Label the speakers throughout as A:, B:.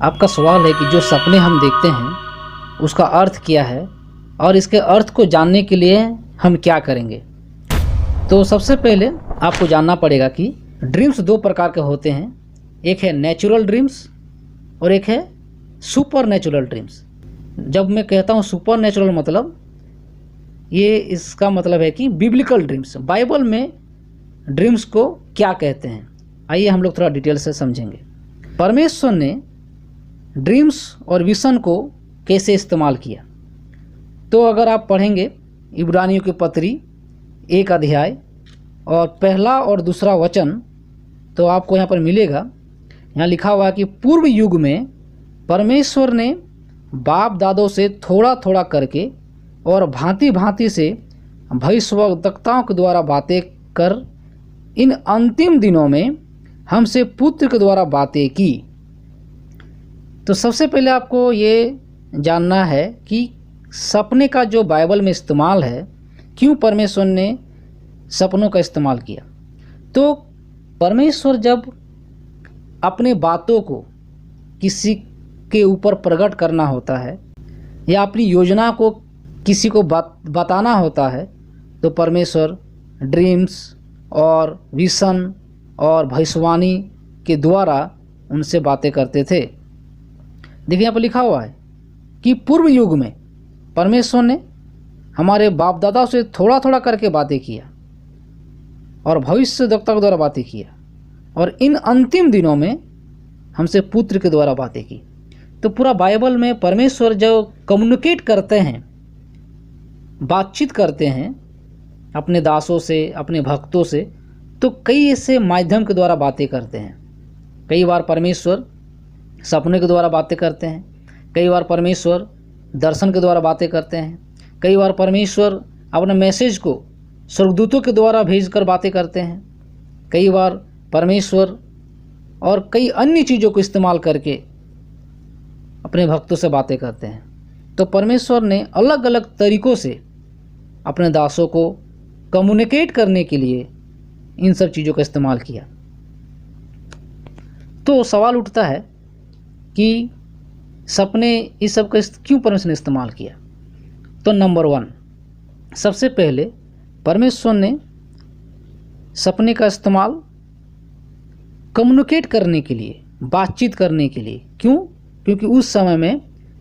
A: आपका सवाल है कि जो सपने हम देखते हैं उसका अर्थ क्या है और इसके अर्थ को जानने के लिए हम क्या करेंगे। तो सबसे पहले आपको जानना पड़ेगा कि ड्रीम्स दो प्रकार के होते हैं, एक है नेचुरल ड्रीम्स और एक है सुपर नेचुरल ड्रीम्स। जब मैं कहता हूँ सुपर नेचुरल मतलब ये इसका मतलब है कि बिब्लिकल ड्रीम्स, बाइबल में ड्रीम्स को क्या कहते हैं। आइए हम लोग थोड़ा डिटेल से समझेंगे। परमेश्वर ने ड्रीम्स और विज़न को कैसे इस्तेमाल किया। तो अगर आप पढ़ेंगे इब्रानियों की पत्री 1 अध्याय और पहला और दूसरा वचन, तो आपको यहाँ पर मिलेगा, यहाँ लिखा हुआ है कि पूर्व युग में परमेश्वर ने बाप दादों से थोड़ा थोड़ा करके और भांति भांति से भविष्यवक्ताओं के द्वारा बातें कर इन अंतिम दिनों में हमसे पुत्र के द्वारा बातें की। तो सबसे पहले आपको ये जानना है कि सपने का जो बाइबल में इस्तेमाल है, क्यों परमेश्वर ने सपनों का इस्तेमाल किया। तो परमेश्वर जब अपने बातों को किसी के ऊपर प्रकट करना होता है या अपनी योजना को किसी को बताना होता है, तो परमेश्वर ड्रीम्स और विज़न और भविष्यवाणी के द्वारा उनसे बातें करते थे। देखिए यहाँ पर लिखा हुआ है कि पूर्व युग में परमेश्वर ने हमारे बाप दादाओं से थोड़ा थोड़ा करके बातें किया और भविष्यवक्ताओं के द्वारा बातें किया और इन अंतिम दिनों में हमसे पुत्र के द्वारा बातें की। तो पूरा बाइबल में परमेश्वर जो कम्युनिकेट करते हैं, बातचीत करते हैं अपने दासों से, अपने भक्तों से, तो कई ऐसे माध्यम के द्वारा बातें करते हैं। कई बार परमेश्वर सपने के द्वारा बातें करते हैं, कई बार परमेश्वर दर्शन के द्वारा बातें करते हैं, कई बार परमेश्वर अपने मैसेज को स्वर्गदूतों के द्वारा भेजकर बातें करते हैं, कई बार परमेश्वर और कई अन्य चीज़ों को इस्तेमाल करके अपने भक्तों से बातें करते हैं। तो परमेश्वर ने अलग अलग तरीक़ों से अपने दासों को कम्युनिकेट करने के लिए इन सब चीज़ों का इस्तेमाल किया। तो सवाल उठता है कि सपने इस सब का क्यों परमेश्वर ने इस्तेमाल किया। तो नंबर 1, सबसे पहले परमेश्वर ने सपने का इस्तेमाल कम्युनिकेट करने के लिए, बातचीत करने के लिए। क्यों? क्योंकि उस समय में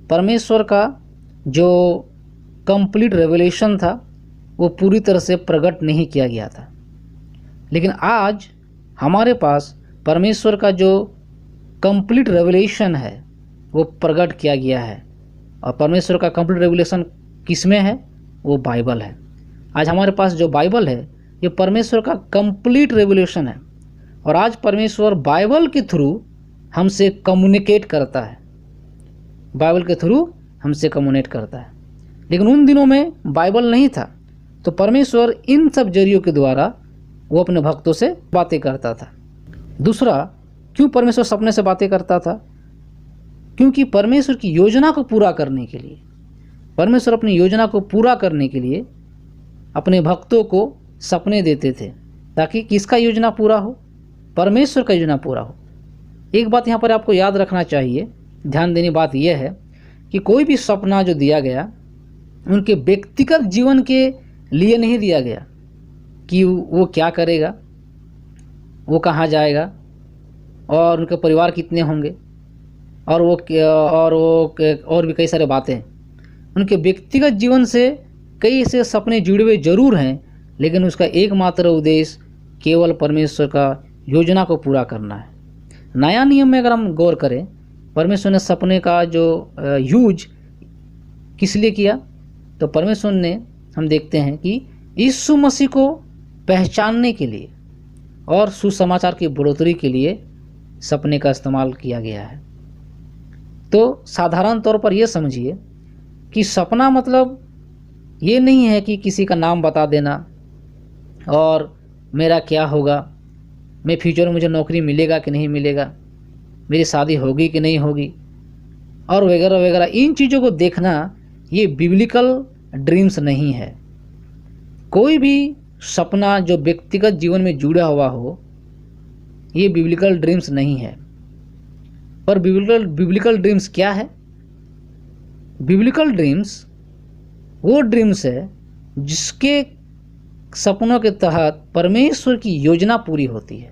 A: परमेश्वर का जो कंप्लीट रेवलेशन था वो पूरी तरह से प्रकट नहीं किया गया था। लेकिन आज हमारे पास परमेश्वर का जो कंप्लीट रेवलेशन है वो प्रकट किया गया है। और परमेश्वर का कंप्लीट रेवलेशन किस में है? वो बाइबल है। आज हमारे पास जो बाइबल है ये परमेश्वर का कंप्लीट रेवलेशन है और आज परमेश्वर बाइबल के थ्रू हमसे कम्युनिकेट करता है, बाइबल के थ्रू हमसे कम्युनिकेट करता है। लेकिन उन दिनों में बाइबल नहीं था, तो परमेश्वर इन सब जरियों के द्वारा वो अपने भक्तों से बातें करता था। दूसरा, क्यों परमेश्वर सपने से बातें करता था? क्योंकि परमेश्वर की योजना को पूरा करने के लिए, परमेश्वर अपनी योजना को पूरा करने के लिए अपने भक्तों को सपने देते थे, ताकि किसका योजना पूरा हो? परमेश्वर का योजना पूरा हो। एक बात यहाँ पर आपको याद रखना चाहिए, ध्यान देने बात यह है कि कोई भी सपना जो दिया गया उनके व्यक्तिगत जीवन के लिए नहीं दिया गया कि वो क्या करेगा, वो कहाँ जाएगा और उनके परिवार कितने होंगे और भी कई सारे बातें। उनके व्यक्तिगत जीवन से कई ऐसे सपने जुड़े हुए जरूर हैं, लेकिन उसका एकमात्र उद्देश्य केवल परमेश्वर का योजना को पूरा करना है। नया नियम में अगर हम गौर करें, परमेश्वर ने सपने का जो यूज किस लिए किया, तो परमेश्वर ने, हम देखते हैं कि यीशु मसीह को पहचानने के लिए और सुसमाचार की बढ़ोतरी के लिए सपने का इस्तेमाल किया गया है। तो साधारण तौर पर यह समझिए कि सपना मतलब ये नहीं है कि किसी का नाम बता देना और मेरा क्या होगा, मैं फ्यूचर में मुझे नौकरी मिलेगा कि नहीं मिलेगा, मेरी शादी होगी कि नहीं होगी और वगैरह वगैरह। इन चीज़ों को देखना ये बिब्लिकल ड्रीम्स नहीं है। कोई भी सपना जो व्यक्तिगत जीवन में जुड़ा हुआ हो, ये बिब्लिकल ड्रीम्स नहीं है। पर बिब्लिकल ड्रीम्स क्या है? बिब्लिकल ड्रीम्स वो ड्रीम्स है जिसके सपनों के तहत परमेश्वर की योजना पूरी होती है,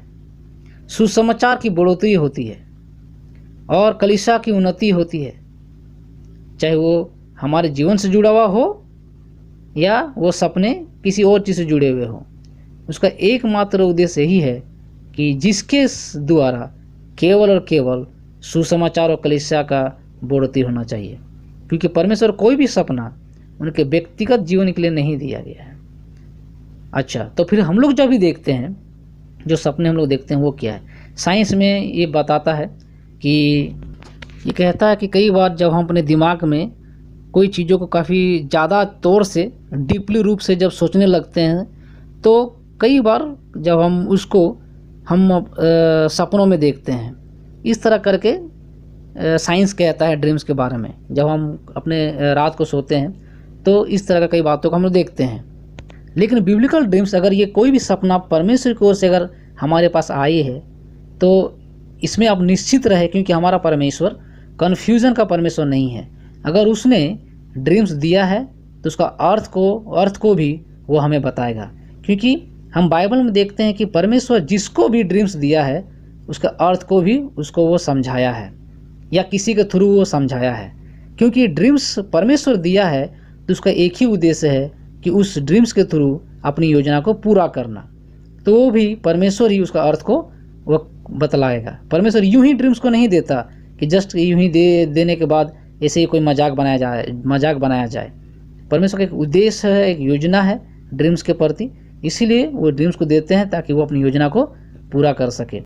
A: सुसमाचार की बढ़ोतरी होती है और कलीसिया की उन्नति होती है, चाहे वो हमारे जीवन से जुड़ा हुआ हो या वो सपने किसी और चीज़ से जुड़े हुए हो। उसका एकमात्र उद्देश्य यही है कि जिसके द्वारा केवल और केवल सुसमाचार और कलीसिया का बढ़ोतरी होना चाहिए, क्योंकि परमेश्वर कोई भी सपना उनके व्यक्तिगत जीवन के लिए नहीं दिया गया है। अच्छा, तो फिर हम लोग जो भी देखते हैं, जो सपने हम लोग देखते हैं वो क्या है? साइंस में ये बताता है कि ये कहता है कि कई बार जब हम अपने दिमाग में कोई चीज़ों को काफ़ी ज़्यादा तौर से डीपली रूप से जब सोचने लगते हैं, तो कई बार जब हम उसको सपनों में देखते हैं। इस तरह करके साइंस कहता है ड्रीम्स के बारे में। जब हम अपने रात को सोते हैं तो इस तरह का कई बातों को हम लोग देखते हैं। लेकिन बिब्लिकल ड्रीम्स, अगर ये कोई भी सपना परमेश्वर की ओर से अगर हमारे पास आई है तो इसमें आप निश्चित रहे, क्योंकि हमारा परमेश्वर कन्फ्यूज़न का परमेश्वर नहीं है। अगर उसने ड्रीम्स दिया है तो उसका अर्थ को भी वो हमें बताएगा, क्योंकि हम बाइबल में देखते हैं कि परमेश्वर जिसको भी ड्रीम्स दिया है उसका अर्थ को भी उसको वो समझाया है या किसी के थ्रू वो समझाया है। क्योंकि ड्रीम्स परमेश्वर दिया है तो उसका एक ही उद्देश्य है कि उस ड्रीम्स के थ्रू अपनी योजना को पूरा करना। तो वो भी परमेश्वर ही उसका अर्थ को वो बतलाएगा। परमेश्वर यूं ही ड्रीम्स को नहीं देता कि जस्ट यूं ही देने के बाद ऐसे ही कोई मजाक बनाया जाए। परमेश्वर का एक उद्देश्य है, एक योजना है ड्रीम्स के प्रति, इसीलिए वो ड्रीम्स को देते हैं ताकि वो अपनी योजना को पूरा कर सके।